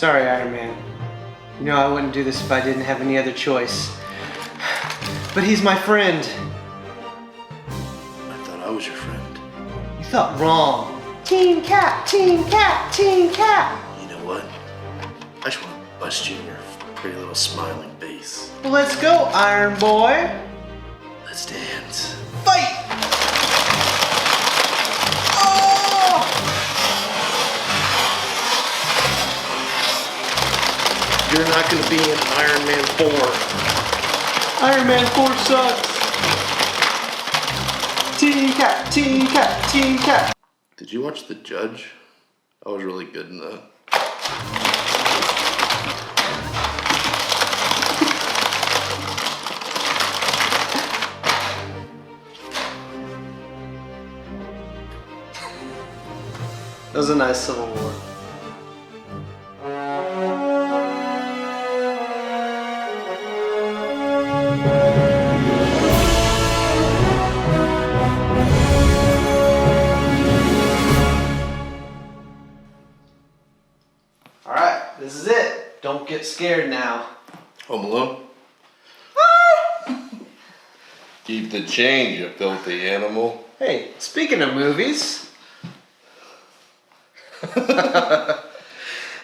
Sorry, Iron Man. You know I wouldn't do this if I didn't have any other choice. But he's my friend. I thought I was your friend. You thought wrong. Team Cap, Team Cap, Team Cap. You know what? I just want to bust you in your pretty little smiling face. Well, let's go, Iron Boy. Let's dance. Fight! Oh! You're not going to be in Iron Man 4. Iron Man 4 sucks. Team Cap, Team Cap, Team Cap. Did you watch The Judge? I was really good in that. That was a nice Civil War. Alright, this is it. Don't get scared now. Home Alone? Keep the change, you filthy animal. Hey, speaking of movies.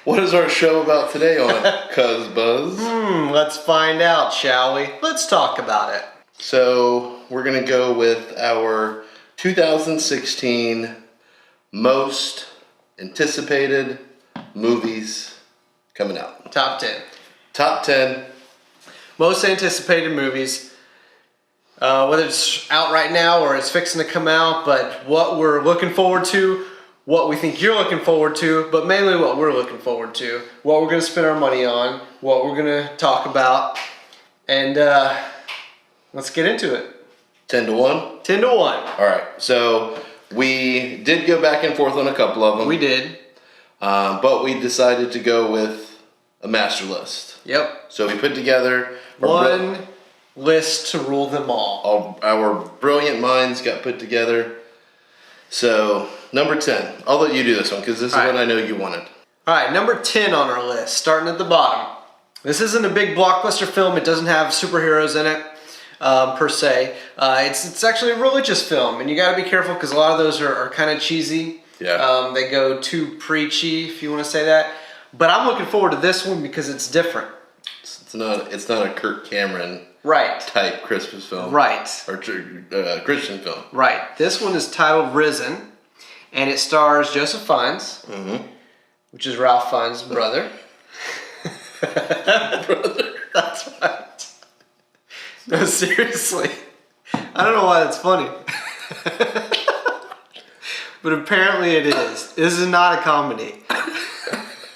What is our show about today on Cuz Buzz? Let's find out, shall we? Let's talk about it. So, we're going to go with our 2016 most anticipated movies coming out. Top 10. Top 10. Most anticipated movies. Whether it's out right now or it's fixing to come out, but what we're looking forward to, what we think you're looking forward to, but mainly what we're looking forward to, what we're going to spend our money on, what we're going to talk about, and let's get into it. 10 to 1? 10 to 1. All right. So, we did go back and forth on a couple of them. We did. But we decided to go with a master list. Yep. So, we put together One list to rule them all. Our brilliant minds got put together. So, number 10. I'll let you do this one because this is one I know you wanted. All right, number 10 on our list, starting at the bottom. This isn't a big blockbuster film. It doesn't have superheroes in it, per se. It's actually a religious film, and you got to be careful because a lot of those are kind of cheesy. Yeah. They go too preachy, if you want to say that. But I'm looking forward to this one because it's different. It's not a Kirk Cameron Right. type Christmas film. Right. Or Christian film. Right. This one is titled Risen, and it stars Joseph Fiennes, which is Ralph Fiennes' brother. Brother. That's right. No, seriously. I don't know why that's funny. But apparently it is. This is not a comedy.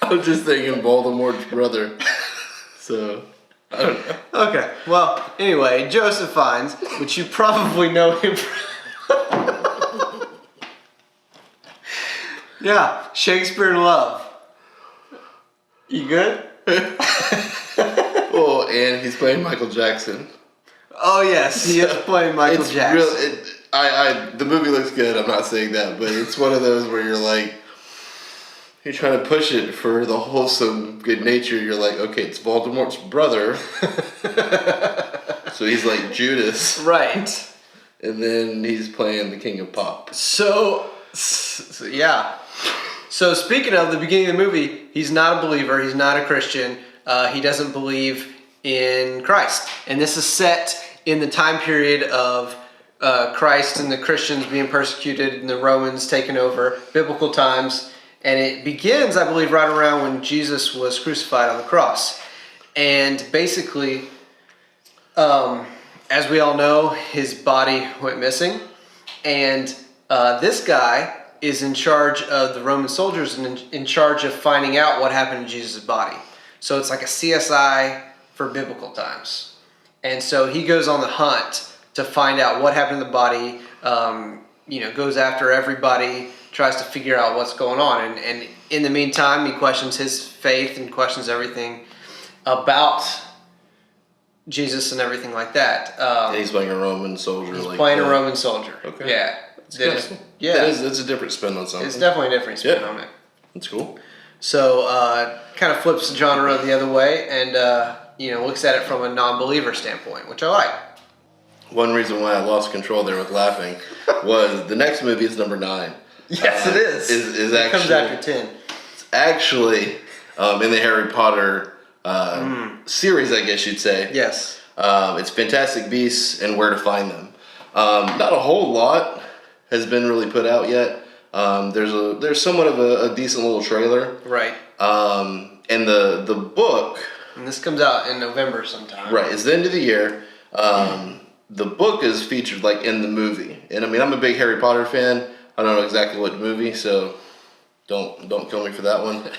I'm just thinking Voldemort's brother. So, I don't know. Okay, well, anyway, Joseph Fiennes, which you probably know him from. Yeah, Shakespeare in Love. You good? Oh, and he's playing Michael Jackson. Oh yes, he is playing Michael Jackson. The movie looks good, I'm not saying that, but it's one of those where you're like, you're trying to push it for the wholesome good nature. You're like, okay, it's Voldemort's brother. So he's like Judas. Right. And then he's playing the King of Pop. So yeah. So speaking of the beginning of the movie, he's not a believer. He's not a Christian. He doesn't believe in Christ. And this is set in the time period of Christ and the Christians being persecuted and the Romans taking over, biblical times. And it begins, I believe, right around when Jesus was crucified on the cross. And basically, as we all know, his body went missing. And this guy is in charge of the Roman soldiers and in charge of finding out what happened to Jesus' body. So it's like a CSI for biblical times. And so he goes on the hunt to find out what happened to the body, goes after everybody, tries to figure out what's going on. And in the meantime, he questions his faith and questions everything about Jesus and everything like that. And he's playing a Roman soldier. He's playing a Roman soldier. Okay. Yeah. That's a different spin on something. It's definitely a different spin on it. That's cool. So kind of flips the genre the other way and looks at it from a non-believer standpoint, which I like. One reason why I lost control there with laughing was the next movie is number 9. Yes, it is. Is It actually comes after 10. actually in the Harry Potter series, I guess you'd say. Yes. It's Fantastic Beasts and Where to Find Them. Not a whole lot has been really put out yet. There's somewhat of a decent little trailer. Right. And the book, And this comes out in November sometime. right, is the end of the year. The book is featured like in the movie, and I mean I'm a big Harry Potter fan. I don't know exactly what movie, so don't kill me for that one.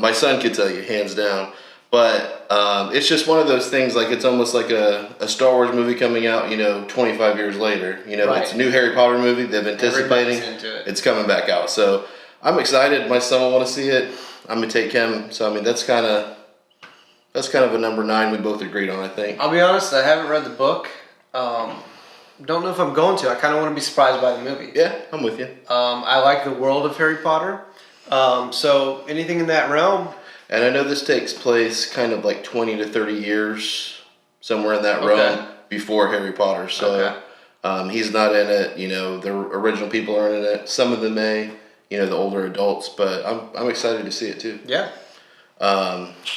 My son could tell you hands down, but it's just one of those things. Like it's almost like a Star Wars movie coming out, 25 years later. Right. It's a new Harry Potter movie. They've been anticipating. Everybody's into it. It's coming back out, so I'm excited. My son will want to see it. I'm gonna take him. So I mean that's kind of a number 9 we both agreed on. I think. I'll be honest, I haven't read the book. Don't know if I'm going to. I kind of want to be surprised by the movie. Yeah, I'm with you. I like the world of Harry Potter. So anything in that realm. And I know this takes place kind of like 20 to 30 years, somewhere in that realm, before Harry Potter. So he's not in it. The original people aren't in it. Some of them may, the older adults. But I'm excited to see it too. Yeah.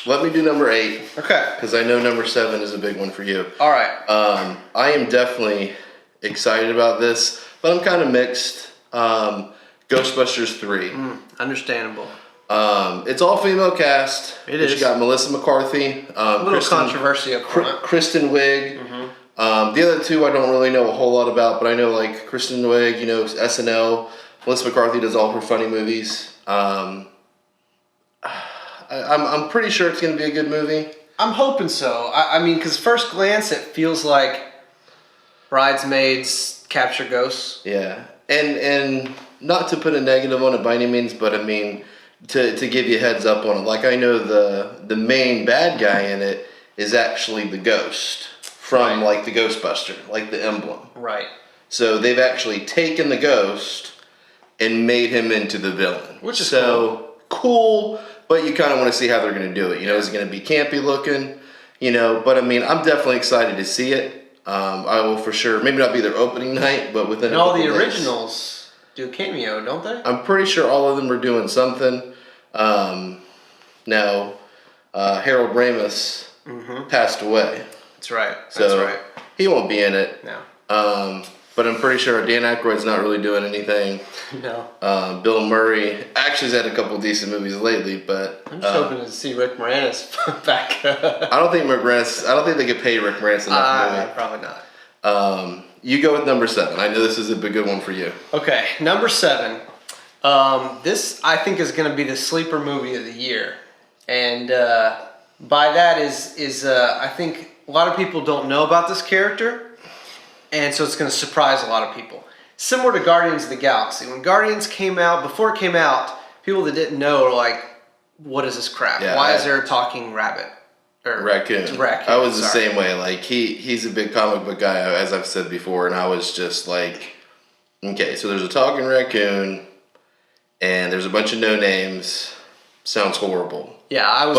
Let me do number 8. Okay. Because I know number 7 is a big one for you. All right. I am definitely excited about this, but I'm kind of mixed. Ghostbusters 3. Understandable. It's all female cast. It is. You got Melissa McCarthy, A little controversy up front. Kristen Wiig. The other two I don't really know a whole lot about, but I know like Kristen Wiig, SNL. Melissa McCarthy does all her funny movies. I'm pretty sure it's going to be a good movie. I'm hoping so. I mean, because first glance it feels like Bridesmaids capture ghosts. Yeah, and not to put a negative on it by any means, but I mean to give you a heads up on it. Like I know the main bad guy in it is actually the ghost from like the Ghostbuster, like the emblem. Right. So they've actually taken the ghost and made him into the villain, Which is cool. But you kind of want to see how they're going to do it. Is it going to be campy looking? But I mean, I'm definitely excited to see it. I will for sure. Maybe not be their opening night, but within and a all couple the days. originals do a cameo, don't they? I'm pretty sure all of them are doing something. Now, Harold Ramis passed away. That's right. That's So right. he won't be in it. No. But I'm pretty sure Dan Aykroyd's not really doing anything. No. Bill Murray actually has had a couple decent movies lately, but I'm just hoping to see Rick Moranis back. I don't think they could pay Rick Moranis enough. Probably not. You go with number 7. I know this is a big good one for you. Okay, number 7. This I think is going to be the sleeper movie of the year, and by that is I think a lot of people don't know about this character. And so it's going to surprise a lot of people. Similar to Guardians of the Galaxy. When Guardians came out, before it came out, people that didn't know were like, what is this crap? Yeah, Why is there a talking rabbit? Or Raccoon. I was the same way. Like he's a big comic book guy, as I've said before, and I was just like, okay, so there's a talking raccoon, and there's a bunch of no names. Sounds horrible. Yeah, I was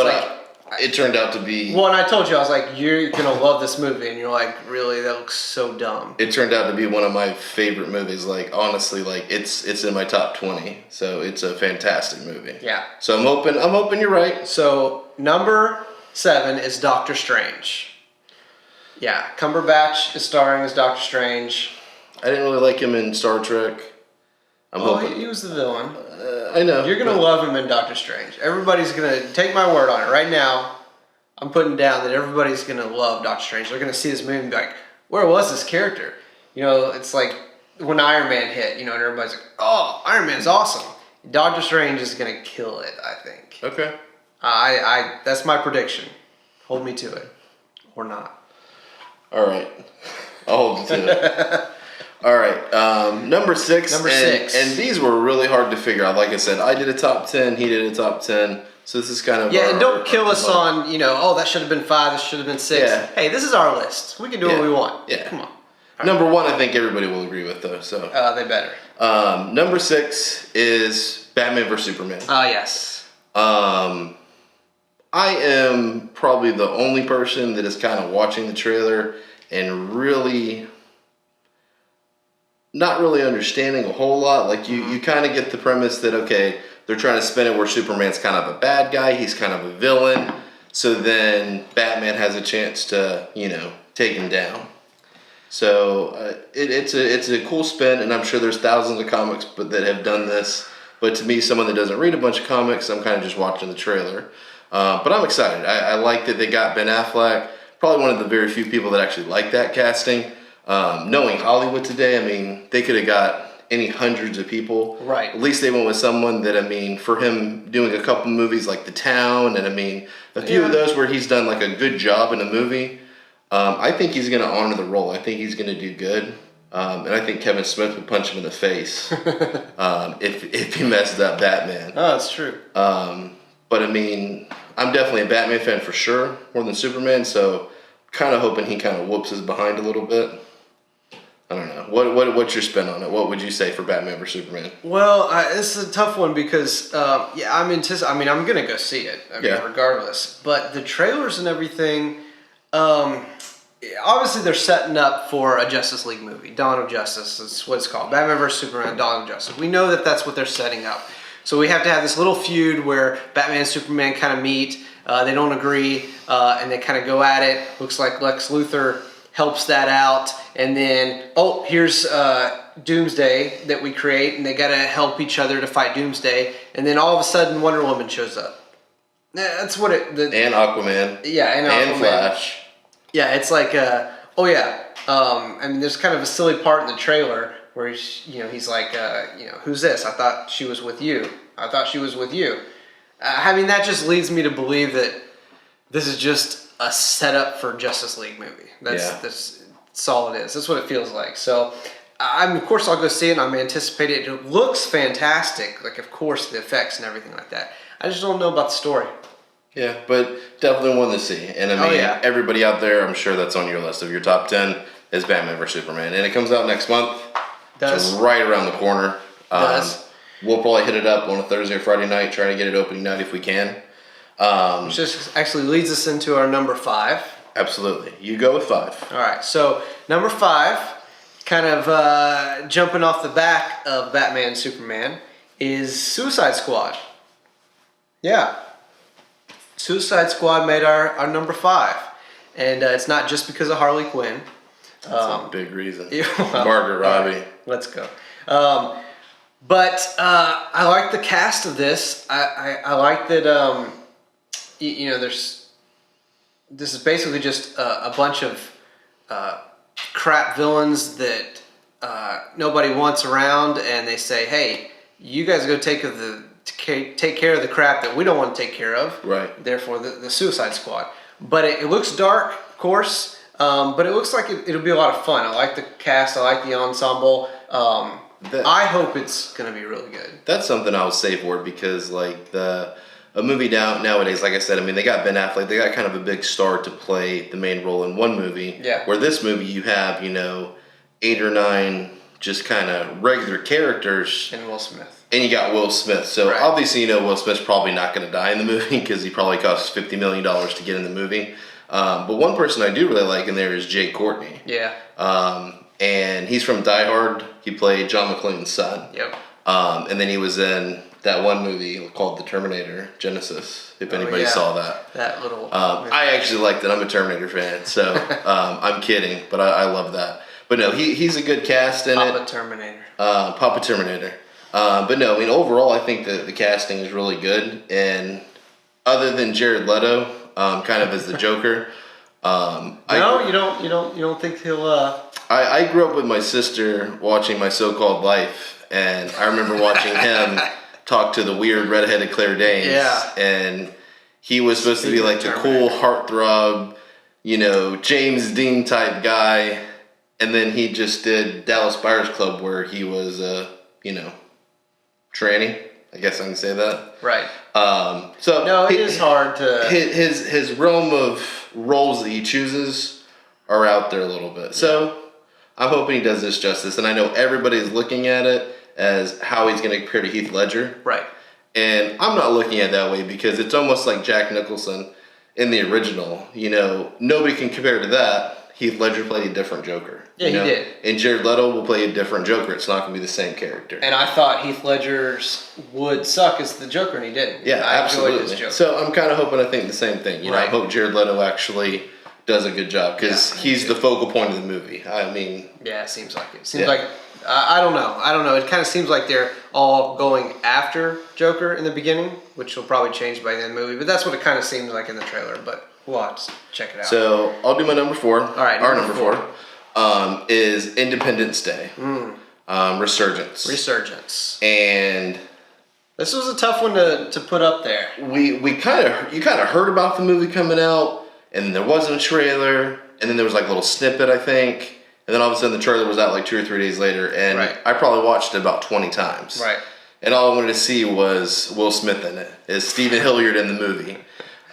it turned out to be... Well, and I told you, I was like, you're going to love this movie. And you're like, really? That looks so dumb. It turned out to be one of my favorite movies. Like, honestly, like, it's in my top 20. So, it's a fantastic movie. Yeah. So, I'm hoping you're right. So, number 7 is Doctor Strange. Yeah, Cumberbatch is starring as Doctor Strange. I didn't really like him in Star Trek. I'm hoping... He was the villain. I know. You're going to love him in Doctor Strange. Everybody's going to take my word on it. Right now, I'm putting down that everybody's going to love Doctor Strange. They're going to see this movie and be like, where was this character? It's like when Iron Man hit, and everybody's like, oh, Iron Man's awesome. Doctor Strange is going to kill it, I think. Okay. That's my prediction. Hold me to it. Or not. All right. I'll hold you to it. All right, number 6. Number 6. And these were really hard to figure out. Like I said, I did a top 10. He did a top 10. So this is kind of and don't kill us on that should have been 5. This should have been 6. Yeah. Hey, this is our list. We can do what we want. Yeah. Come on. Number 1, I think everybody will agree with though. So they better. number 6 is Batman vs Superman. Yes. I am probably the only person that is kind of watching the trailer and really not really understanding a whole lot. Like you kind of get the premise that, okay, they're trying to spin it where Superman's kind of a bad guy, he's kind of a villain. So then Batman has a chance to, take him down. So it's a cool spin, and I'm sure there's thousands of comics that have done this. But to me, someone that doesn't read a bunch of comics, I'm kind of just watching the trailer. But I'm excited. I like that they got Ben Affleck. Probably one of the very few people that actually like that casting. Knowing Hollywood today, I mean, they could have got any hundreds of people. Right. At least they went with someone that, I mean, for him doing a couple movies like The Town, and I mean, a few of those where he's done like a good job in a movie. I think he's going to honor the role. I think he's going to do good. And I think Kevin Smith would punch him in the face if he messed up Batman. Oh, that's true. But I mean, I'm definitely a Batman fan for sure, more than Superman. So, kind of hoping he kind of whoops his behind a little bit. I don't know. What's your spin on it? What would you say for Batman versus Superman? Well, this is a tough one because I'm gonna go see it. Regardless. But the trailers and everything. Obviously, they're setting up for a Justice League movie, Dawn of Justice. That's what it's called. Batman vs Superman, Dawn of Justice. We know that that's what they're setting up. So we have to have this little feud where Batman and Superman kind of meet. They don't agree, and they kind of go at it. Looks like Lex Luthor helps that out, and then here's Doomsday that we create, and they got to help each other to fight Doomsday. And then all of a sudden, Wonder Woman shows up. That's what it. And Aquaman. Yeah, and Aquaman. And Flash. Yeah, it's like, I mean, there's kind of a silly part in the trailer where he's like, who's this? I thought she was with you. I mean, that just leads me to believe that this is just a setup for Justice League movie. That's all it is. That's what it feels like. So, of course, I'll go see it. I'm anticipating it. It looks fantastic. Like, of course, the effects and everything like that. I just don't know about the story. Yeah, but definitely one to see. And I mean, everybody out there, I'm sure that's on your list of your top 10 is Batman vs Superman. And it comes out next month. Does. So right around the corner. Does. We'll probably hit it up on a Thursday or Friday night, try to get it opening night if we can. Which just actually leads us into our number 5. Absolutely. You go with 5. All right, so number 5, kind of jumping off the back of Batman and Superman, is Suicide Squad. Yeah. Suicide Squad made our number 5. And it's not just because of Harley Quinn. That's a big reason. Well, Margaret Robbie. Right, let's go. But I like the cast of this. I like that, this is basically just a bunch of crap villains that nobody wants around, and they say, hey, you guys go take care of the crap that we don't want to take care of. Right. Therefore, the Suicide Squad. But it looks dark, of course, but it looks like it'll be a lot of fun. I like the cast. I like the ensemble. I hope it's going to be really good. That's something I'll say for it because, like, a movie nowadays, like I said, I mean, they got Ben Affleck. They got kind of a big star to play the main role in one movie. Yeah. Where this movie, you have, 8 or 9 just kind of regular characters. And Will Smith. And you got Will Smith. So, right. Obviously, Will Smith's probably not going to die in the movie because he probably costs $50 million to get in the movie. But one person I do really like in there is Jay Courtney. Yeah. And he's from Die Hard. He played John McClane's son. Yep. And then he was in that one movie called The Terminator Genesis, if anybody saw that. That little... I actually liked it. I'm a Terminator fan, so I'm kidding, but I love that. But no, he's a good cast in Papa Terminator. Papa Terminator. But no, I mean, overall, I think the casting is really good. And other than Jared Leto, kind of as the Joker... you don't think he'll... I grew up with my sister watching My So-Called Life, and I remember watching him talk to the weird redheaded Claire Danes. Yeah. And he was supposed to be like the cool heartthrob, James Dean type guy. And then he just did Dallas Buyers Club where he was, tranny. I guess I can say that. Right. So no, it is hard to... His realm of roles that he chooses are out there a little bit. So I'm hoping he does this justice. And I know everybody's looking at it as how he's going to compare to Heath Ledger. Right. And I'm not looking at it that way because it's almost like Jack Nicholson in the original. You know, nobody can compare to that. Heath Ledger played a different Joker. Yeah, you know? he did. And Jared Leto will play a different Joker. It's not going to be the same character. And I thought Heath Ledger's would suck as the Joker, and he didn't. Yeah, I absolutely. enjoyed his Joker. So I'm kind of hoping, I think the same thing. You know, I Right. hope Jared Leto actually does a good job because he's the focal point of the movie. I mean, Yeah, it seems like it. Seems like I don't know. I don't know. It kind of seems like they're all going after Joker in the beginning, which will probably change by the end of the movie. But that's what it kind of seems like in the trailer. But we'll have to check it out. so I'll do my number 4. All right, our number number 4 is Independence Day, Resurgence. Resurgence. And This was a tough one to put up there. you kind of heard about the movie coming out, and there wasn't a trailer, and then there was like a little snippet, I think. And then all of a sudden the trailer was out like 2 or 3 days later, and Right. I probably watched it about 20 times. Right. And all I wanted to see was Will Smith in it, is Stephen Hilliard in the movie.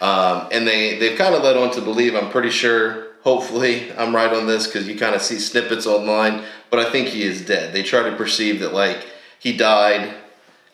And they've kind of led on to believe, I'm pretty sure, hopefully I'm right on this, because you kind of see snippets online, but I think he is dead. They try to perceive that like he died,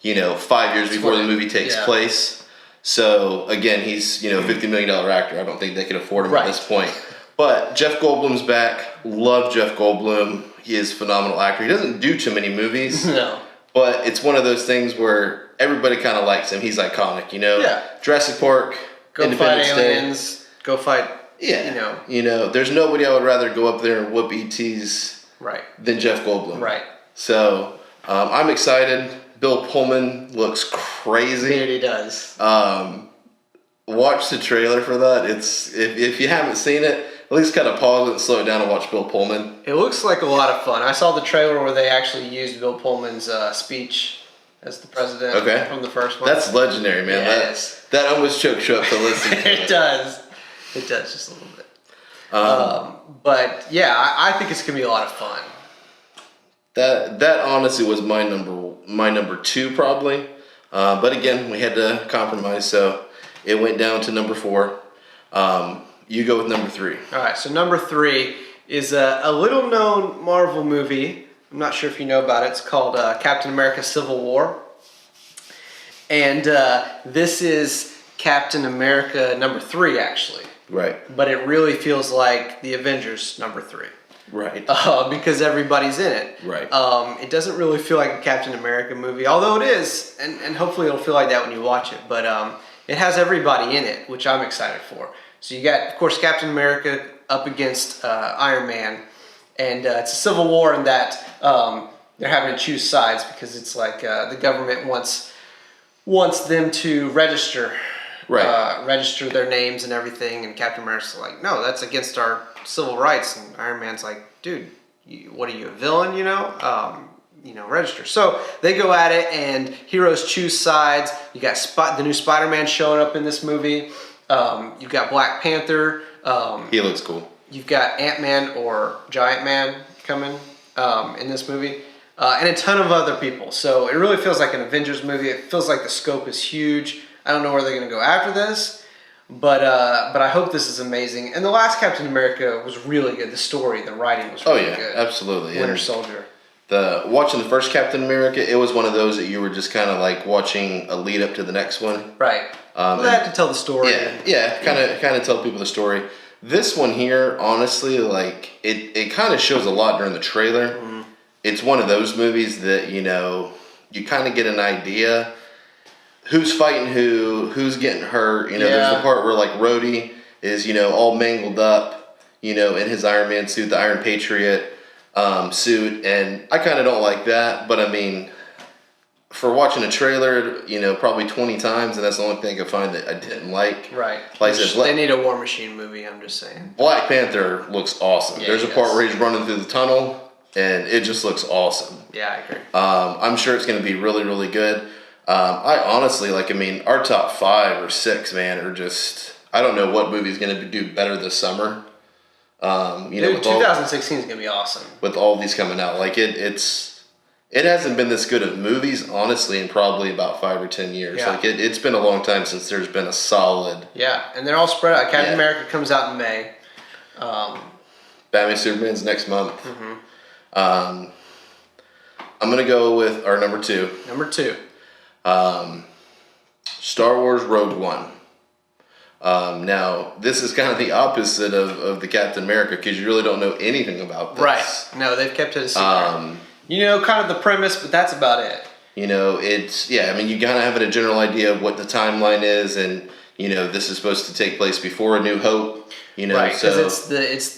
5 years before the movie takes place. So again, he's, $50 million actor. I don't think they could afford him at this point. But Jeff Goldblum's back. Love Jeff Goldblum. He is a phenomenal actor. He doesn't do too many movies. No. But it's one of those things where everybody kind of likes him. He's iconic, Yeah. Jurassic Park, Go Independence fight Day. aliens. Go fight. Yeah. There's nobody I would rather go up there and whoop ETs Right. than Jeff Goldblum. Right. So I'm excited. Bill Pullman looks crazy. Dude, he does. Watch the trailer for that. It's if you haven't seen it, at least kind of pause it and slow it down and watch Bill Pullman. It looks like a lot of fun. I saw the trailer where they actually used Bill Pullman's speech as the president from the first one. That's legendary, man. Yeah, it is. That almost chokes you up to listen to. It does. It does just a little bit. But yeah, I think it's gonna be a lot of fun. That honestly was my number 2 probably. But again, we had to compromise, so it went down to number 4. You go with number 3. All right, so number 3 is a little known Marvel movie. I'm not sure if you know about it. It's called Captain America: Civil War, and this is Captain America number 3 actually. Right. But it really feels like the Avengers number 3. Right. Because everybody's in it. Right. It doesn't really feel like a Captain America movie, although it is, and hopefully it'll feel like that when you watch it. But it has everybody in it, which I'm excited for. So you got, of course, Captain America up against Iron Man, and it's a civil war in that they're having to choose sides because it's like the government wants them to register. Register their names and everything, and Captain America's like, no, that's against our civil rights, and Iron Man's like, dude, what are you, a villain? Register. So they go at it, and heroes choose sides. You got the new Spider-Man showing up in this movie. You've got Black Panther. He looks cool. You've got Ant-Man or Giant Man coming in this movie. And a ton of other people. So it really feels like an Avengers movie. It feels like the scope is huge. I don't know where they're going to go after this, but I hope this is amazing. And the last Captain America was really good. The story, the writing was really good. Absolutely. Winter Soldier. Watching the first Captain America, it was one of those that you were just kind of like watching a lead up to the next one. Right. Well, they had to tell the story. Kind of tell people the story. This one here, honestly, like it kind of shows a lot during the trailer. Mm-hmm. It's one of those movies that you kind of get an idea who's fighting who's getting hurt. There's the part where like Rhodey is all mangled up, in his Iron Man suit, the Iron Patriot suit, and I kind of don't like that. But I mean, for watching a trailer, probably 20 times, and that's the only thing I could find that I didn't like. Right. Like I said, they need a War Machine movie. I'm just saying. Black Panther looks awesome. Yeah, There's a part where he's running through the tunnel, and it just looks awesome. Yeah, I agree. I'm sure it's going to be really, really good. I honestly, our top 5 or 6, man, are just, I don't know what movie's going to do better this summer. Dude, 2016 is going to be awesome. With all these coming out. It hasn't been this good of movies, honestly, in probably about 5 or 10 years. Yeah. It's been a long time since there's been a solid. Yeah, and they're all spread out. Captain America comes out in May. Batman Superman's next month. Mm-hmm. I'm going to go with our number 2. Number 2. Star Wars Rogue One. Now, this is kind of the opposite of the Captain America because you really don't know anything about this. Right. No, they've kept it a secret. You know, kind of the premise, but that's about it. You know, I mean, you kind of have a general idea of what the timeline is, and you know, this is supposed to take place before A New Hope. You know, right? Because it's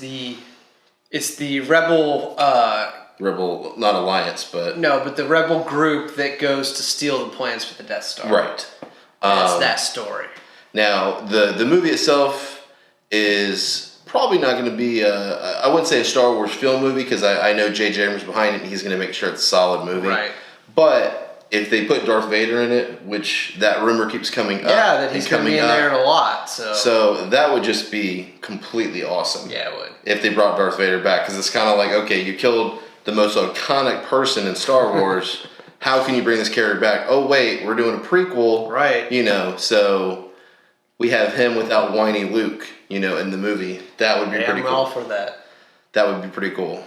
the rebel. Rebel, not alliance, but but the rebel group that goes to steal the plans for the Death Star. Right. That's that story. Now, the movie itself is probably not going to be, I wouldn't say a Star Wars film movie, because I know J.J. Abrams behind it, and he's going to make sure it's a solid movie. Right. But if they put Darth Vader in it, which that rumor keeps coming up. Yeah, that he's going to be in there a lot. So that would just be completely awesome. Yeah, it would. If they brought Darth Vader back, because it's kind of like, okay, you killed the most iconic person in Star Wars. How can you bring this character back? Oh, wait, we're doing a prequel. Right. You know, so we have him without whiny Luke, you know, in the movie. That would be pretty cool. I'm all for that. That would be pretty cool.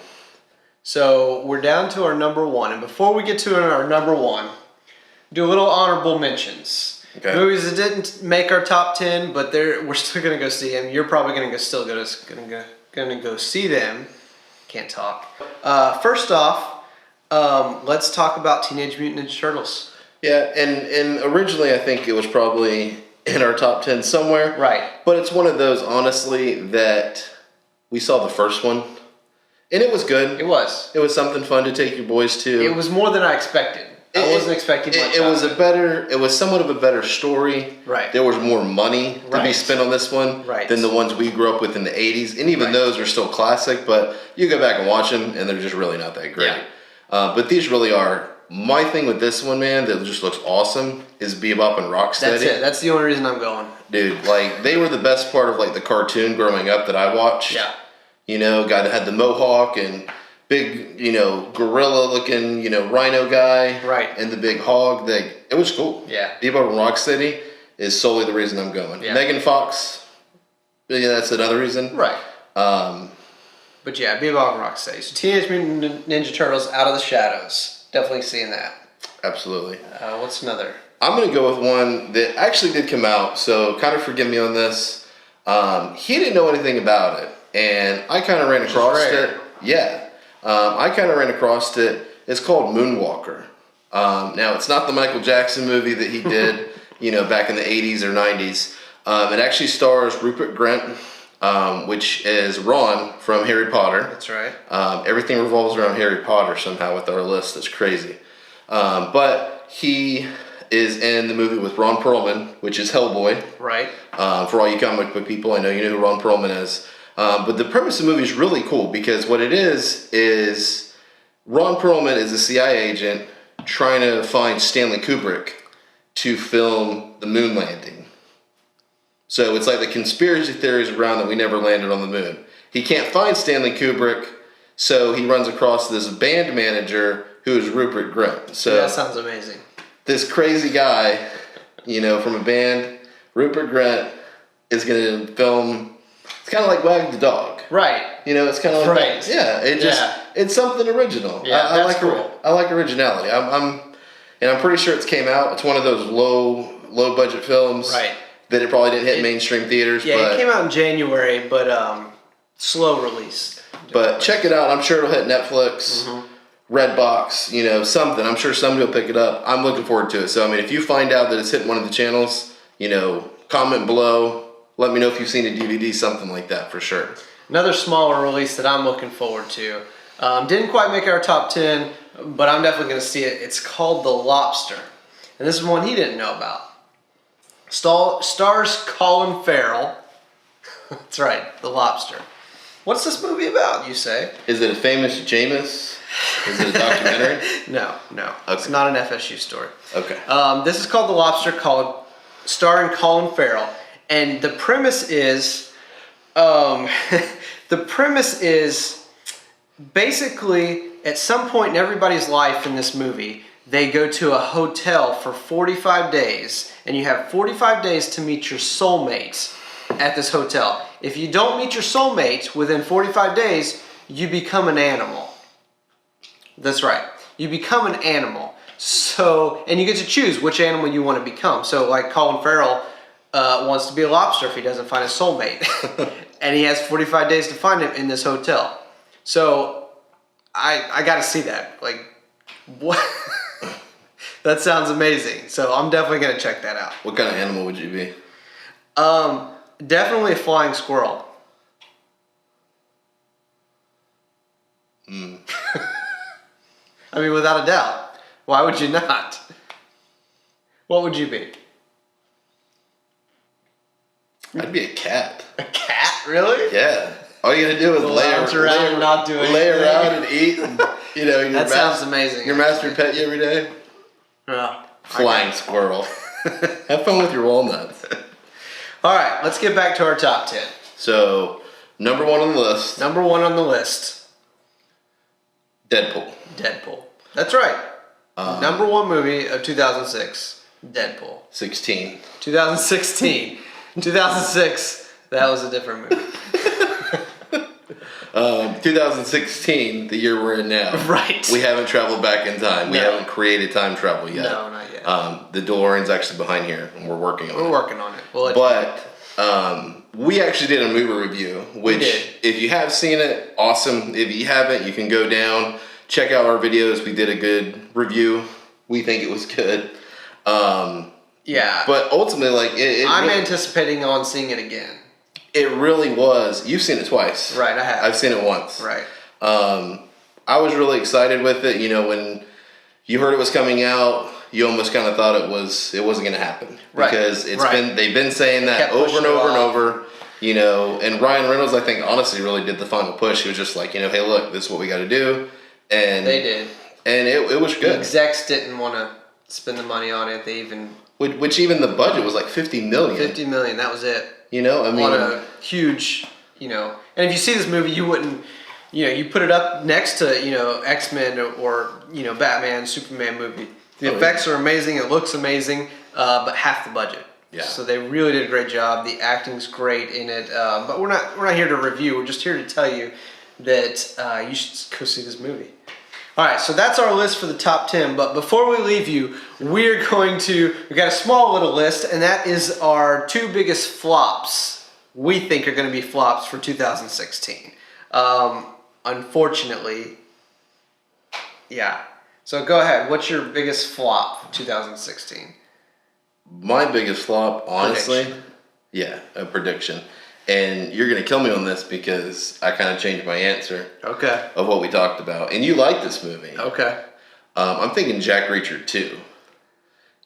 So we're down to our number one. And before we get to our number one, do a little honorable mentions. Okay. Movies that didn't make our top 10, but we're still going to go see them. You're probably going to go see them. Can't talk. First off, let's talk about Teenage Mutant Ninja Turtles. Yeah, and originally I think it was probably in our top 10 somewhere. Right. But it's one of those, honestly, that we saw the first one, and it was good. It was. It was something fun to take your boys to. It was more than I expected. I wasn't expecting much. It was somewhat of a better story. Right. There was more money to be spent on this one than the ones we grew up with in the 80s. And even those are still classic, but you go back and watch them and they're just really not that great. Yeah. But these really are. My thing with this one, man, that just looks awesome is Bebop and Rocksteady. That's it. That's the only reason I'm going. Dude, like, they were the best part of, like, the cartoon growing up that I watched. Yeah. You know, guy that had the mohawk and big, you know, gorilla-looking, you know, rhino guy. Right. And the big hog. It was cool. Yeah. Bebop and Rocksteady is solely the reason I'm going. Yeah. Megan Fox, yeah, that's another reason. Right. But yeah, Bebop and Rocksteady. So Teenage Mutant Ninja Turtles, Out of the Shadows. Definitely seeing that. Absolutely. What's another? I'm going to go with one that actually did come out, so kind of forgive me on this. He didn't know anything about it, and I kind of ran across it. Yeah. I kind of ran across it. It's called Moonwalker. Now, it's not the Michael Jackson movie that he did, you know, back in the 80s or 90s. It actually stars Rupert Grint, which is Ron from Harry Potter. That's right. Everything revolves around Harry Potter somehow with our list. That's crazy. But he is in the movie with Ron Perlman, which is Hellboy. Right. For all you comic book people, I know you know who Ron Perlman is. But the premise of the movie is really cool because what it is Ron Perlman is a CIA agent trying to find Stanley Kubrick to film the moon landing. So it's like the conspiracy theories around that we never landed on the moon. He can't find Stanley Kubrick, so he runs across this band manager who is Rupert Grint. So that sounds amazing. This crazy guy, you know, from a band, Rupert Grint, is going to film. It's kind of like Wag the Dog. Right. You know, it's kind of like right. Yeah, it's something original. Yeah, I that's like cool. I like originality. I'm pretty sure it's came out. It's one of those low budget films. Right. That it probably didn't hit mainstream theaters. Yeah, but it came out in January, but slow release. But check it out. I'm sure it'll hit Netflix, Redbox, you know, something. I'm sure somebody will pick it up. I'm looking forward to it. So, I mean, if you find out that it's hitting one of the channels, you know, comment below. Let me know if you've seen a DVD, something like that for sure. Another smaller release that I'm looking forward to. Didn't quite make our top 10, but I'm definitely going to see it. It's called The Lobster. And this is one he didn't know about. Stars Colin Farrell. That's right, The Lobster. What's this movie about, you say? Is it a famous Jameis? Is it a documentary? No. Okay. It's not an FSU story. Okay. This is called The Lobster, starring Colin Farrell. And the premise is, basically, at some point in everybody's life in this movie, they go to a hotel for 45 days, and you have 45 days to meet your soulmate at this hotel. If you don't meet your soulmate within 45 days, you become an animal. That's right. You become an animal. So, and you get to choose which animal you want to become. So, like Colin Farrell wants to be a lobster if he doesn't find his soulmate, and he has 45 days to find him in this hotel. So, I got to see that. Like, what? That sounds amazing. So, I'm definitely gonna check that out. What kind of animal would you be? Definitely a flying squirrel. I mean, without a doubt. Why would you not? What would you be? I'd be a cat. A cat? Really? Yeah. All you gotta do is Lounge around and not do lay anything. around and eat. And, you know, That sounds amazing. Your master pet you every day. Yeah. Flying squirrel. Have fun with your walnuts. All right, let's get back to our top 10. So, number 1 on the list, Number 1 on the list, Deadpool. Deadpool. That's right. Number 1 movie of 2006, Deadpool. 16. 2016. 2006, that was a different movie. 2016, the year we're in now. Right. We haven't traveled back in time. We No. haven't created time travel yet. No, not yet. The DeLorean's actually behind here, and we're working on it. We're working on it. We'll let But we actually did a movie review, which did. if you have seen it, awesome. If you haven't, you can go down, check out our videos. We did a good review. We think it was good. yeah. But ultimately, like I'm anticipating on seeing it again. it really was. You've seen it twice. Right, I have. I've seen it once. Right. I was really excited with it. You know, when you heard it was coming out, you almost kind of thought it wasn't going to happen. Right. Because they've been saying that Kept over pushing and it over and off. over. You know, and Ryan Reynolds, I think, honestly, really did the final push. He was just like, you know, hey, look, this is what we got to do, and They did. and it was The good. execs didn't want to spend the money on it. They even Which even the budget was like $50 million. 50 million. That was it. You know, I mean, On a huge, you know. And if you see this movie, you wouldn't, you know, you put it up next to, you know, X-Men or you know, Batman, Superman movie. The Oh, effects are amazing. It looks amazing, but half the budget. Yeah. So they really did a great job. The acting's great in it. But we're not here to review. We're just here to tell you that you should go see this movie. All right, so that's our list for the top 10. But before we leave you, we've got a small little list, and that is our 2 biggest flops we think are going to be flops for 2016. Unfortunately, yeah. So go ahead. What's your biggest flop for 2016? my biggest flop, honestly, Prediction. yeah, a prediction. And you're gonna kill me on this because I kind of changed my answer Okay. of what we talked about. And you like this movie. Okay. I'm thinking Jack Reacher 2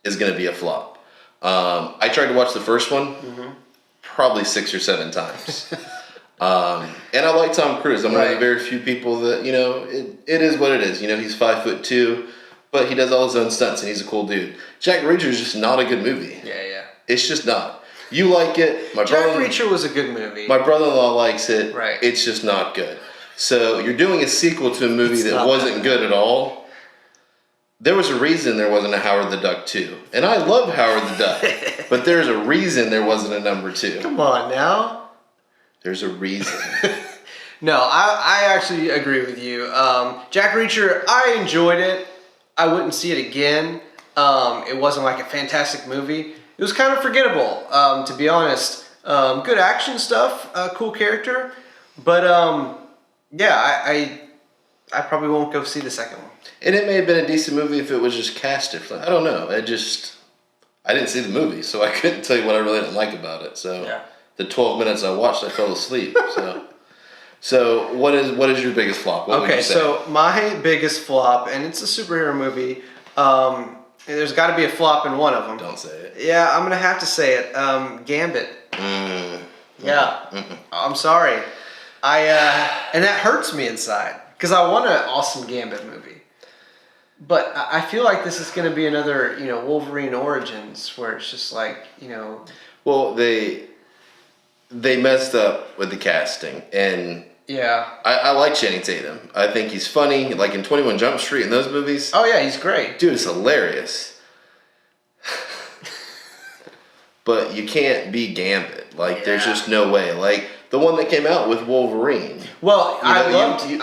is going to be a flop. I tried to watch the first one probably 6 or 7 times. And I like Tom Cruise. I'm one of the Right. very few people that, you know, it is what it is. You know, he's 5'2", but he does all his own stunts and he's a cool dude. Jack Reacher is just not a good movie. Yeah, yeah. It's just not. You like it. Jack Reacher was a good movie. My brother-in-law likes it. Right. It's just not good. So you're doing a sequel to a movie It's that not wasn't that good at all. There was a reason there wasn't a Howard the Duck 2. And I love Howard the Duck. But there's a reason there wasn't a number 2. Come on now. There's a reason. No, I actually agree with you. Jack Reacher, I enjoyed it. I wouldn't see it again. It wasn't like a fantastic movie. It was kind of forgettable, to be honest. Good action stuff, cool character. But yeah, I probably won't go see the second one. And it may have been a decent movie if it was just cast differently. I don't know. I didn't see the movie, so I couldn't tell you what I really didn't like about it. So Yeah. the 12 minutes I watched, I fell asleep. So what is your biggest flop? What would Okay, you say? so my biggest flop, and it's a superhero movie. There's got to be a flop in one of them. Don't say it. Yeah, I'm gonna have to say it. Gambit. Yeah, I'm sorry. And that hurts me inside because I want an awesome Gambit movie. But I feel like this is gonna be another, Wolverine Origins, where it's just like, Well, they messed up with the casting, and yeah. I like Channing Tatum. I think he's funny, like in 21 Jump Street and those movies. Oh yeah, he's great. Dude, it's hilarious. But you can't be Gambit. Like, there's Yeah. just no way. Like, the one that came out with Wolverine. Well, You know, I loved. you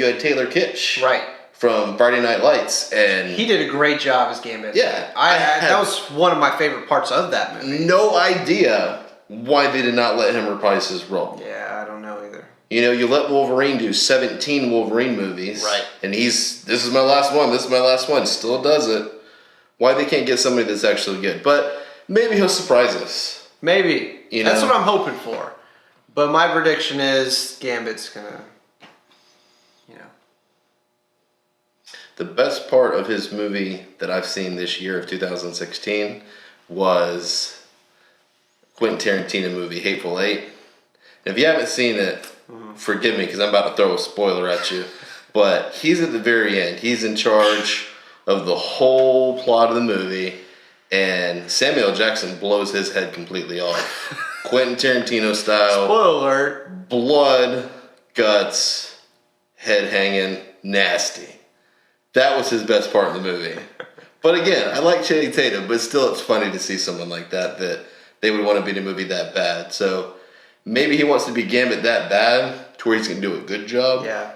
had Taylor Kitsch. Right. from Friday Night Lights, and He did a great job as Gambit. Yeah, That was one of my favorite parts of that movie. no idea why they did not let him reprise his role. Yeah, I don't know either. You know, you let Wolverine do 17 Wolverine movies, Right. And this is my last one. This is my last one. Still does it. Why they can't get somebody that's actually good? But maybe he'll surprise us. Maybe. You That's know? what I'm hoping for. But my prediction is Gambit's gonna, you know. The best part of his movie that I've seen this year of 2016 was Quentin Tarantino movie Hateful Eight. If you haven't seen it, forgive me because I'm about to throw a spoiler at you. But he's at the very end. He's in charge of the whole plot of the movie, and Samuel Jackson blows his head completely off. Quentin Tarantino style. Spoiler alert. Blood, guts, head hanging, nasty. That was his best part in the movie. But again, I like Channing Tatum, but still it's funny to see someone like that they would want to be in a movie that bad. So maybe he wants to be Gambit that bad to where he's going to do a good job. Yeah.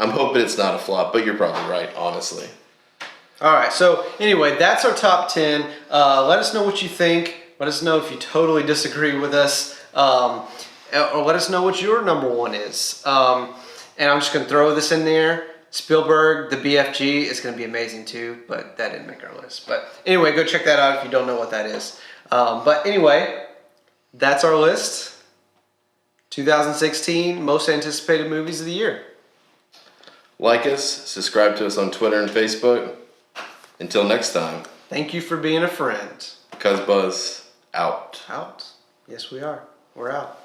I'm hoping it's not a flop, but you're probably right, honestly. All right. So anyway, that's our top 10. Let us know what you think. Let us know if you totally disagree with us, or let us know what your number one is. And I'm just gonna throw this in there. Spielberg, the BFG is gonna be amazing too, but that didn't make our list. But anyway, go check that out if you don't know what that is. But anyway, that's our list. 2016 most anticipated movies of the year. Like us, subscribe to us on Twitter and Facebook. Until next time, Thank you for being a friend. CuzBuzz out. Out. Yes, we are. We're out.